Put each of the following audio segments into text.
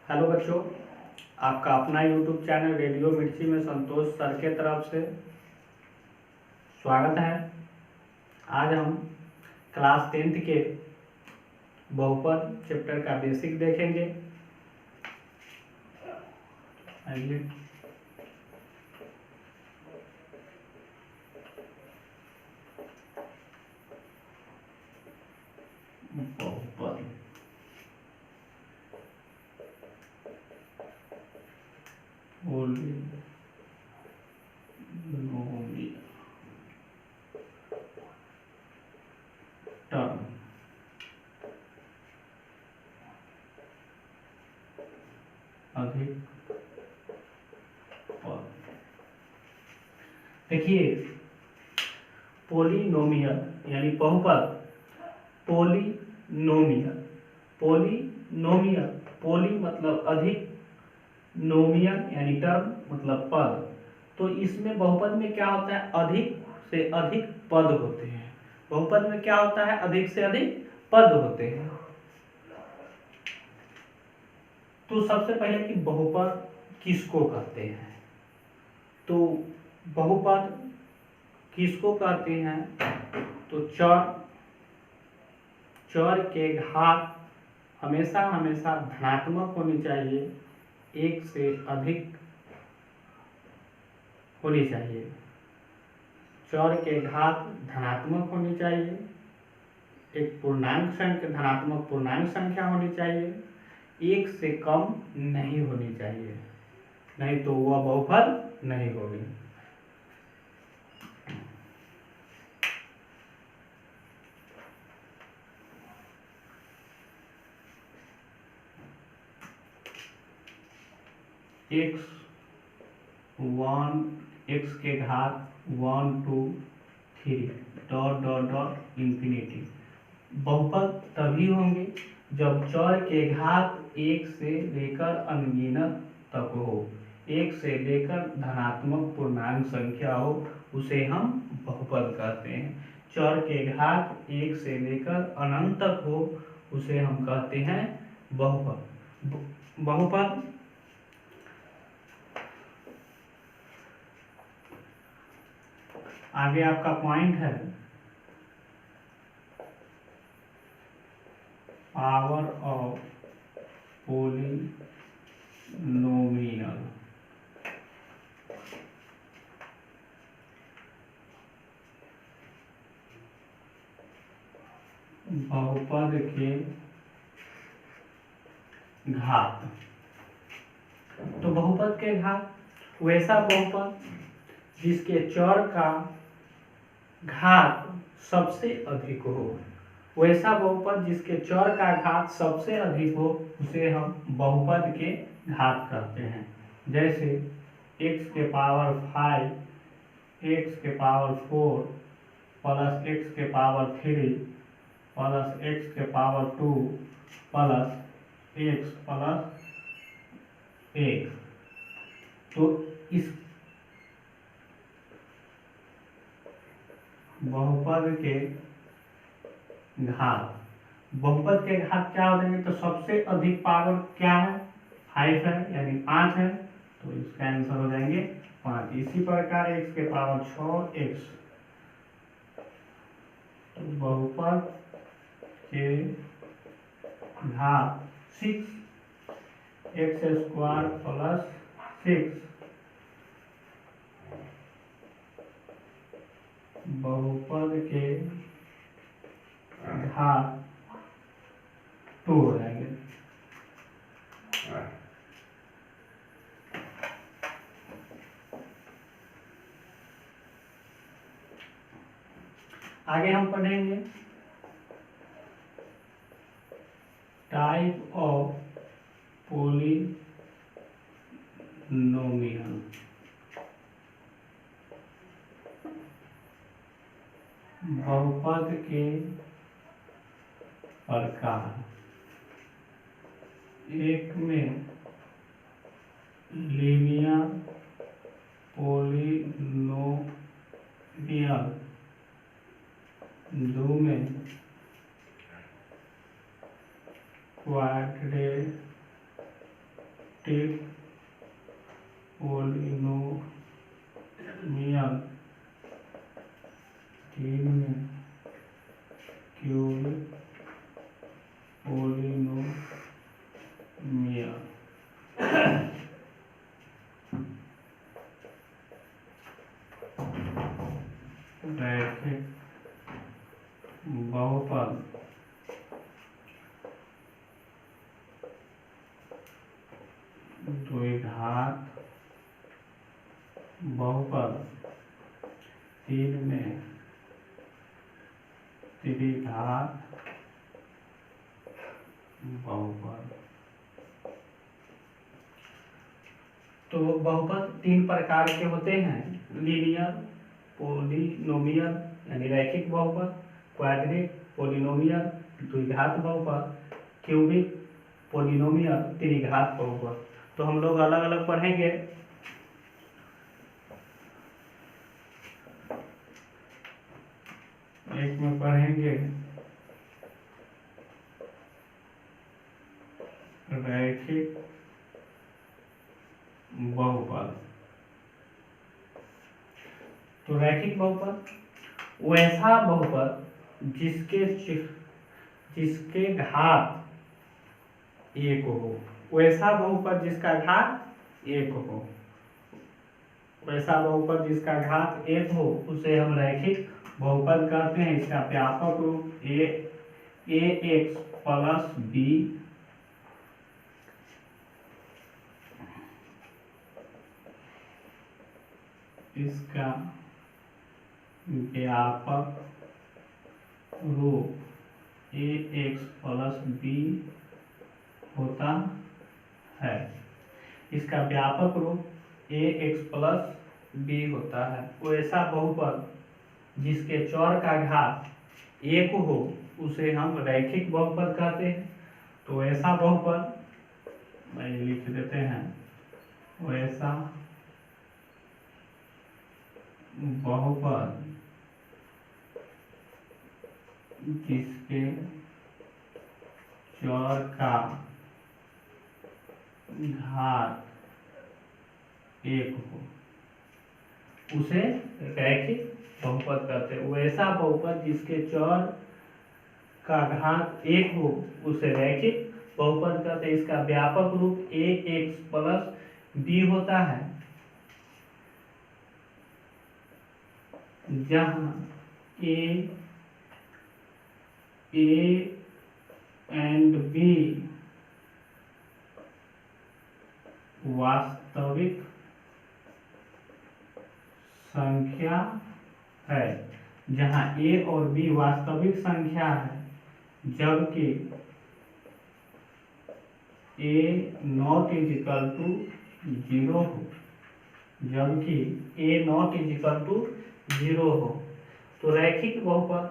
Hello बच्चों, आपका अपना यूट्यूब चैनल रेडियो मिर्ची में संतोष सर के तरफ से स्वागत है। आज हम क्लास 10th के बहुपद चैप्टर का बेसिक देखेंगे। आइए बहुपद टर्म अधिक पद। देखिए, पोलिनोमियल यानी बहुपद, पोलिनोमियल पोली मतलब अधिक, नोमियल यानी टर्म मतलब पद। तो इसमें बहुपद में क्या होता है, अधिक से अधिक पद होते हैं। बहुपद में क्या होता है, अधिक से अधिक पद होते हैं। तो सबसे पहले कि बहुपद किसको कहते हैं, तो बहुपद किसको कहते हैं, तो चर के घात हमेशा धनात्मक होनी चाहिए, एक से अधिक होनी चाहिए। चर के घात धनात्मक होनी चाहिए, एक पूर्णांक संख्या धनात्मक पूर्णांक संख्या होनी चाहिए, एक से कम नहीं होनी चाहिए, नहीं तो वह बहुपद नहीं होगी। एक्स के घात 1 2 3 डॉट डॉट डॉट इंफिनिटी। बहुपद तभी होंगे जब चर के घात 1 से लेकर अनगिनत तक हो, 1 से लेकर धनात्मक पूर्णांक संख्या हो, उसे हम बहुपद कहते हैं। चर के घात 1 से लेकर अनंत तक हो, उसे हम कहते हैं बहुपद। बहुपद आगे आपका पॉइंट है पावर ऑफ पोलिनोमियल। बहुपद के घात, तो बहुपद के घात वैसा बहुपद जिसके चर का घात सबसे अधिक हो, वैसा बहुपद जिसके चर का घात सबसे अधिक हो, उसे हम बहुपद के घात कहते हैं। जैसे x के पावर 5, x के पावर 4 प्लस x के पावर 3 प्लस x के पावर 2 प्लस x प्लस 1। तो इस बहुपद के घात, बहुपद के घात क्या हो जाएंगे, तो सबसे अधिक पावर क्या है, 5 है यानी 5 है, तो इसका आंसर हो जाएंगे 5। इसी प्रकार x के पावर 6x, तो बहुपद के घात 6x² प्लस 6, बहुपद के घात 2 हो जाएंगे। आगे हम पढ़ेंगे टाइप ऑफ पोलिनोमियल। बहुपद के प्रकार, एक में लीनियर पोलिनोमियल, 2 में क्वाड्रेटिक पोलिनोमियल 3 में क्यूबिक पोलिनोमियल रैखिक बहुपद द्विघात बहुपद 3 में त्रिघात बहुपद। तो बहुपद 3 प्रकार के होते हैं, लीनियर पोलिनोमियल यानी रैखिक बहुपद, क्वाड्रिक पोलिनोमियल द्विघात बहुपद, क्यूबिक पोलिनोमियल त्रिघात बहुपद। तो हम लोग अलग अलग पढ़ेंगे। एक में पढ़ेंगे रैखिक बहुपद। तो रैखिक बहुपद वैसा बहुपद जिसके घात 1 हो, वैसा बहुपद जिसका घात 1 हो, वैसा बहुपद जिसका घात 1 हो उसे हम रैखिक बहुपद कहते हैं। इसका व्यापक रूप ax प्लस b इसका व्यापक रूप ax प्लस b होता है। इसका व्यापक रूप ax प्लस b होता है। वैसा बहुपद जिसके चौर का घात 1 हो उसे हम रैखिक बहुपद कहते हैं। तो वैसा बहुपद मैं लिख देते हैं, वैसा बहुपद जिसके चौर का घात 1 हो उसे रैखिक बहुपद कहते हैं। वैसा बहुपद जिसके चौर का घात 1 हो उसे रैखिक बहुपद कहते हैं। इसका व्यापक रूप ax प्लस b होता है, जहाँ a एंड b वास्तविक संख्या है, जहाँ a और b वास्तविक संख्या है, जबकि a not is equal to 0 हो, जबकि a not is equal to 0 हो। तो रैखिक बहुपद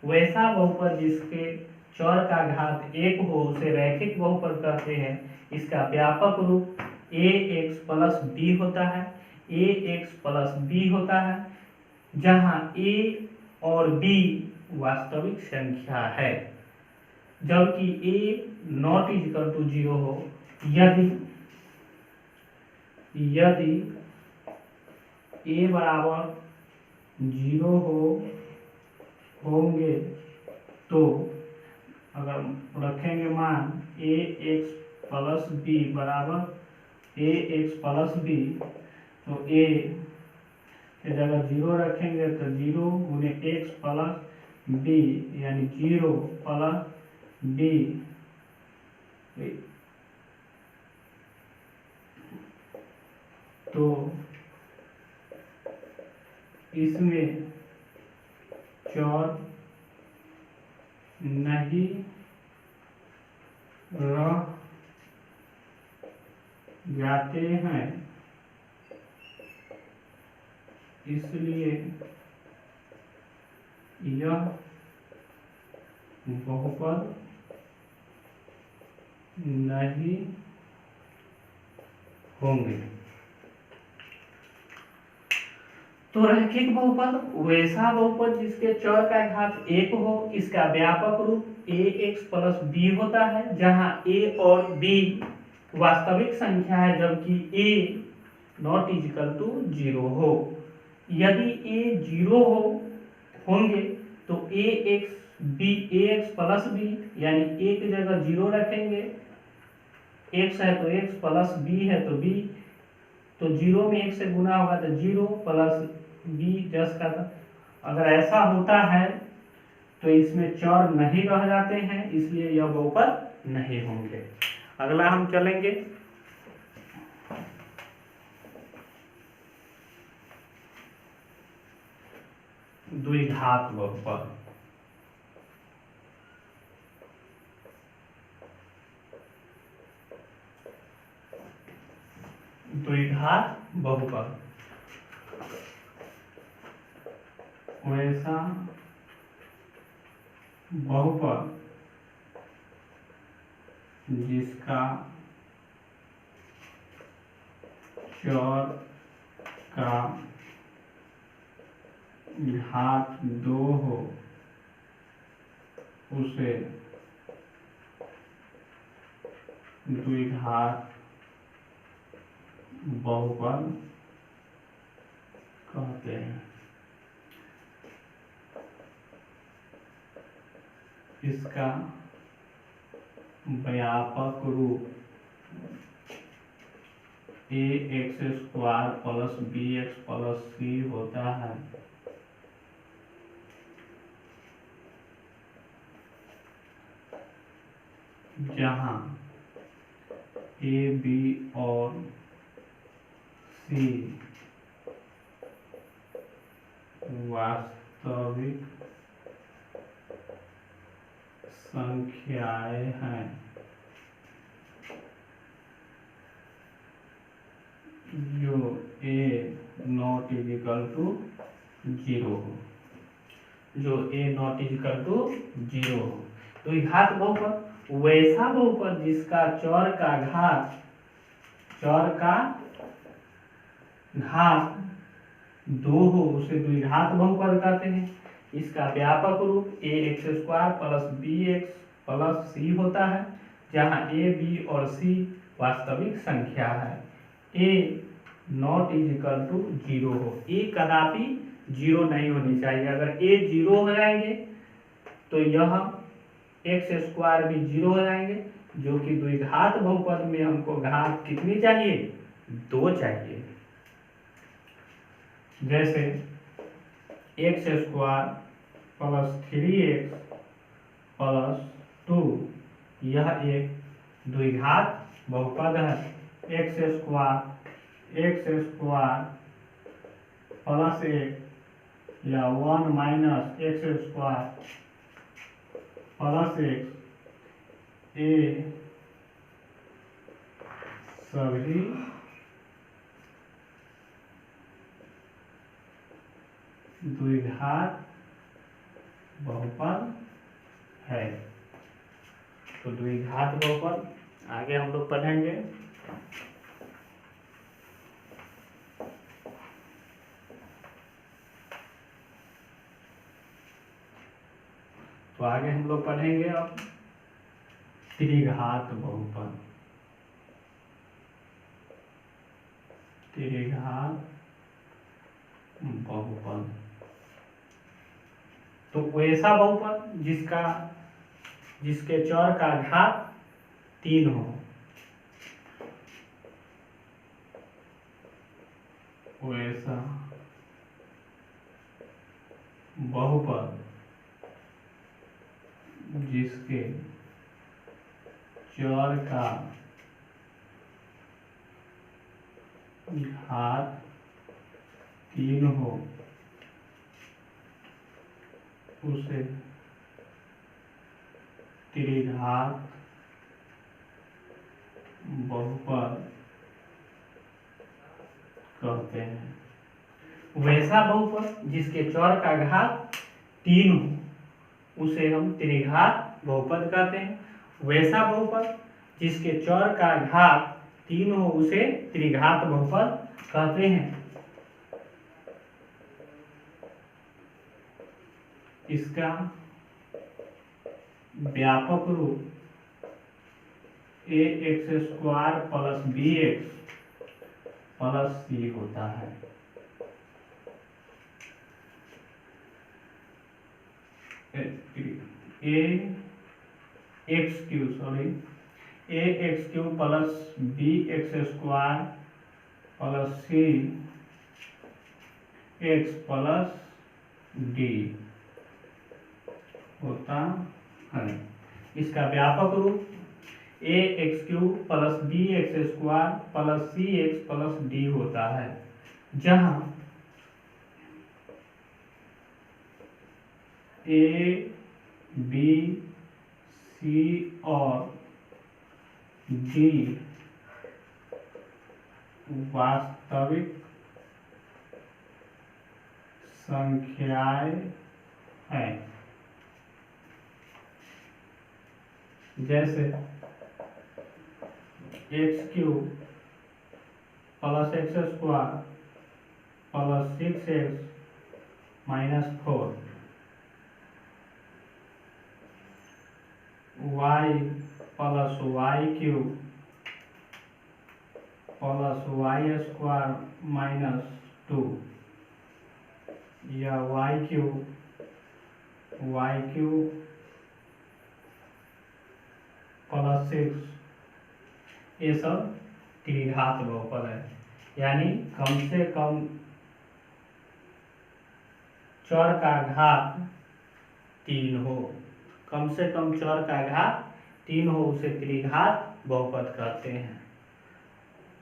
वैसा बहुपद जिसके चौर का घात 1 हो उसे रैखिक बहुपद कहते हैं। इसका व्यापक रूप ax प्लस b होता है, ax प्लस b होता है, जहाँ a और b वास्तविक संख्या है, जबकि a not is equal to 0 हो। यदि a बराबर 0 होंगे तो अगर रखेंगे मान ax प्लस b बराबर ax प्लस b, तो a के जगह 0 रखेंगे तो 0 गुने x प्लस b यानी 0 प्लस b, तो इसमें चौर नहीं रह जाते हैं, इसलिए यह बहुपद नहीं होंगे। तो रैखिक बहुपद वैसा बहुपद जिसके चौर का घात 1 हो, इसका व्यापक रूप ax प्लस b होता है, जहां a और b वास्तविक संख्या है जबकि a नॉट इजिकल टू 0 हो। यदि a 0 होंगे तो ax प्लस बी, यानी a की जगह 0 रखेंगे, x है तो x प्लस b है तो b, तो 0 में x से गुना होगा तो 0 प्लस b जस का। अगर ऐसा होता है तो इसमें चर नहीं रह जाते हैं, इसलिए यह बहुपद नहीं होंगे। अगला हम चलेंगे द्विघात बहुपद। द्विघात बहुपद वैसा बहुपद जिसका चर का घात 2 हो उसे द्विघात बहुपद कहते हैं। इसका व्यापक रूप ax² plus bx plus c होता है, जहाँ a, b और c वास्तविक संख्याएं हैं, जो a नॉट इजिकल टू 0 हो, जो a नॉट इजिकल टू 0 हो। तो घात बहुपद वैसा बहुपद जिसका चर का घात 2 हो उसे द्विघात बहुपद कहते हैं। इसका व्यापक रूप ax² plus bx plus c होता है, जहाँ a, b और c वास्तविक संख्या है। a नॉट इजिकल टू 0 हो, a कदापि 0 नहीं होनी चाहिए। अगर a 0 हो जाएंगे तो यह x² भी 0 हो जाएंगे, जो कि द्विघात बहुपद में हमको घात कितनी चाहिए? 2 चाहिए। जैसे x² प्लस 3x प्लस 2 यह एक द्विघात बहुपद है। x² प्लस 1 या 1 माइनस x² प्लस 1 ये सभी द्विघात बहुपद है। तो द्विघात बहुपद आगे हम लोग पढ़ेंगे। तो आगे हम लोग पढ़ेंगे अब त्रिघात बहुपद। त्रिघात बहुपद तो वैसा बहुपद जिसके चर का घात 3 हो, वैसा बहुपद जिसके चर का घात 3 हो उसे त्रिघात बहुपद कहते हैं। वैसा बहुपद जिसके चर का घात 3 हो उसे हम त्रिघात बहुपद कहते हैं। वैसा बहुपद जिसके चर का घात 3 हो उसे त्रिघात बहुपद कहते हैं। इसका व्यापक रूप a x square plus b x plus c होता है। A x cube plus b x square plus c x plus d होता है। इसका व्यापक रूप a x cube plus b x square plus c x plus d होता है, जहां ए बी सी और डी वास्तविक संख्याएं हैं। जैसे X cube plus X square plus 6x minus 4, Y plus Y cube plus Y square minus 2, या Y cube plus 6, ये सब त्रिघात बहुपद है। यानी कम से कम चर का घात 3 हो, कम से कम चर का घात 3 हो, उसे त्रिघात बहुपद कहते हैं।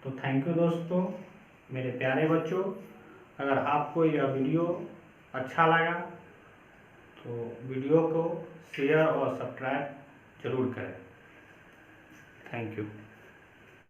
तो थैंक यू दोस्तों, मेरे प्यारे बच्चों। अगर आपको यह वीडियो अच्छा लगा तो वीडियो को शेयर और सब्सक्राइब जरूर करें। Thank you.